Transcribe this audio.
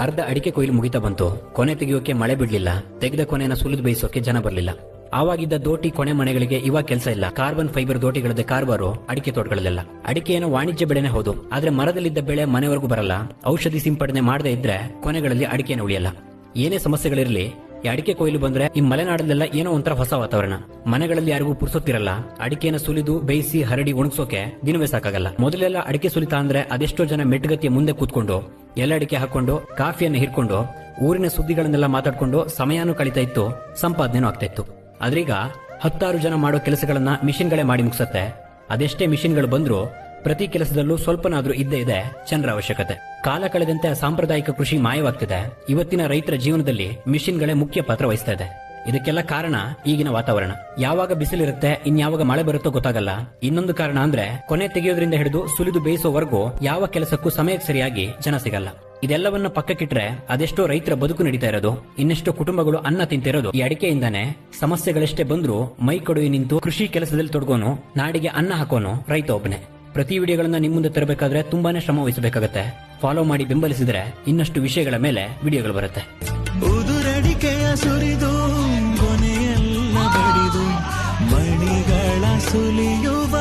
ಅರ್ಧ ಅಡಿಕೆ ಕೊಯ್ಲು ಮುಗಿತಾ ಬಂತು. ಕೊನೆ ತೆಗೆಯೋಕೆ ಮಳೆ ಬಿಡ್ಲಿಲ್ಲ. ತೆಗೆದ ಕೊನೆನ ಸುಲಿದು ಬೇಯಿಸೋಕೆ ಜನ ಬರ್ಲಿಲ್ಲ. ಆವಾಗಿದ್ದ ದೋಟಿ ಕೊನೆ ಮನೆಗಳಿಗೆ ಇವಾಗ ಕೆಲಸ ಇಲ್ಲ. ಕಾರ್ಬನ್ ಫೈಬರ್ ದೋಟಿಗಳದ್ದೇ ಕಾರ್ಬಾರು ಅಡಿಕೆ ತೋಟಗಳಲ್ಲೆಲ್ಲ. ಅಡಿಕೆ ಏನೋ ವಾಣಿಜ್ಯ ಬೆಳೆನೇ ಹೌದು, ಆದ್ರೆ ಮರದಲ್ಲಿದ್ದ ಬೆಳೆ ಮನೆವರೆಗೂ ಬರಲ್ಲ. ಔಷಧಿ ಸಿಂಪಡಣೆ ಮಾಡದೇ ಇದ್ರೆ ಕೊನೆಗಳಲ್ಲಿ ಅಡಿಕೆನ ಉಳಿಯಲ್ಲ. ಏನೇ ಸಮಸ್ಯೆಗಳಿರ್ಲಿ, ಈ ಅಡಿಕೆ ಕೊಯ್ಲು ಬಂದ್ರೆ ಈ ಮಲೆನಾಡಲ್ಲೆಲ್ಲ ಏನೋ ಒಂಥರ ಹೊಸ ವಾತಾವರಣ. ಮನೆಗಳಲ್ಲಿ ಯಾರಿಗೂ ಪುರ್ಸೊತ್ತಿರಲ್ಲ. ಅಡಿಕೆನ ಸುಲಿದು ಬೇಯಿಸಿ ಹರಡಿ ಒಣಗಿಸೋಕೆ ದಿನವೇ ಸಾಕಾಗಲ್ಲ. ಮೊದಲೆಲ್ಲ ಅಡಿಕೆ ಸುಲಿತಾ ಅಂದ್ರೆ ಅದೆಷ್ಟೋ ಜನ ಮೆಟ್ಟಗತಿಯ ಮುಂದೆ ಕೂತ್ಕೊಂಡು ಎಲ್ಲ ಅಡಿಕೆ ಹಾಕೊಂಡು ಕಾಫಿಯನ್ನು ಹಿಡ್ಕೊಂಡು ಊರಿನ ಸುದ್ದಿಗಳನ್ನೆಲ್ಲ ಮಾತಾಡ್ಕೊಂಡು ಸಮಯನೂ ಕಳೀತಾ ಇತ್ತು, ಸಂಪಾದನೆನೂ ಆಗ್ತಾ ಇತ್ತು. ಆದ್ರೀಗ 10 ಜನ ಮಾಡೋ ಕೆಲಸಗಳನ್ನ ಮಿಷಿನ್ಗಳೇ ಮಾಡಿ ಮುಗಿಸತ್ತೆ. ಅದೆಷ್ಟೇ ಮಿಷಿನ್ಗಳು ಬಂದ್ರೂ ಪ್ರತಿ ಕೆಲಸದಲ್ಲೂ ಸ್ವಲ್ಪನಾದ್ರೂ ಇದ್ದೇ ಇದೆ ಜನರ ಅವಶ್ಯಕತೆ. ಕಾಲ ಕಳೆದಂತೆ ಸಾಂಪ್ರದಾಯಿಕ ಕೃಷಿ ಮಾಯವಾಗ್ತಿದೆ. ಇವತ್ತಿನ ರೈತರ ಜೀವನದಲ್ಲಿ ಮಿಷಿನ್ಗಳೇ ಮುಖ್ಯ ಪಾತ್ರ ವಹಿಸ್ತಾ ಇದೆ. ಇದಕ್ಕೆಲ್ಲ ಕಾರಣ ಈಗಿನ ವಾತಾವರಣ. ಯಾವಾಗ ಬಿಸಿಲಿರುತ್ತೆ, ಇನ್ಯಾವಾಗ ಮಳೆ ಬರುತ್ತೋ ಗೊತ್ತಾಗಲ್ಲ. ಇನ್ನೊಂದು ಕಾರಣ ಅಂದ್ರೆ ಕೊನೆ ತೆಗೆಯೋದ್ರಿಂದ ಹಿಡಿದು ಸುಲಿದು ಬೇಯಿಸೋವರೆಗೂ ಯಾವ ಕೆಲಸಕ್ಕೂ ಸಮಯಕ್ಕೆ ಸರಿಯಾಗಿ ಜನ ಸಿಗಲ್ಲ. ಇದೆಲ್ಲವನ್ನ ಪಕ್ಕಕ್ಕಿಟ್ರೆ ಅದೆಷ್ಟೋ ರೈತರ ಬದುಕು ನಡೀತಾ ಇರೋದು, ಇನ್ನೆಷ್ಟೋ ಕುಟುಂಬಗಳು ಅನ್ನ ತಿಂತಿರೋದು ಈ ಅಡಿಕೆಯಿಂದಾನೆ. ಸಮಸ್ಯೆಗಳೆಷ್ಟೇ ಬಂದ್ರೂ ಮೈ ಕೊಡುವಿ ನಿಂತು ಕೃಷಿ ಕೆಲಸದಲ್ಲಿ ತೊಡಗೋನು, ನಾಡಿಗೆ ಅನ್ನ ಹಾಕೋನು ರೈತ ಒಬ್ಬನೇ. ಪ್ರತಿ ವಿಡಿಯೋಗಳನ್ನ ನಿಮ್ಮ ಮುಂದೆ ತರಬೇಕಾದ್ರೆ ತುಂಬಾನೇ ಶ್ರಮ ವಹಿಸಬೇಕಾಗತ್ತೆ. ಫಾಲೋ ಮಾಡಿ ಬೆಂಬಲಿಸಿದ್ರೆ ಇನ್ನಷ್ಟು ವಿಷಯಗಳ ಮೇಲೆ ವಿಡಿಯೋಗಳು ಬರುತ್ತೆ. ಉದುರಡಿಕೆಯ ಸುರಿದು ಕೊನೆಯೆಲ್ಲ ಬಡಿದು ಮಣಿಗಳ ಸುಲಿಯುವ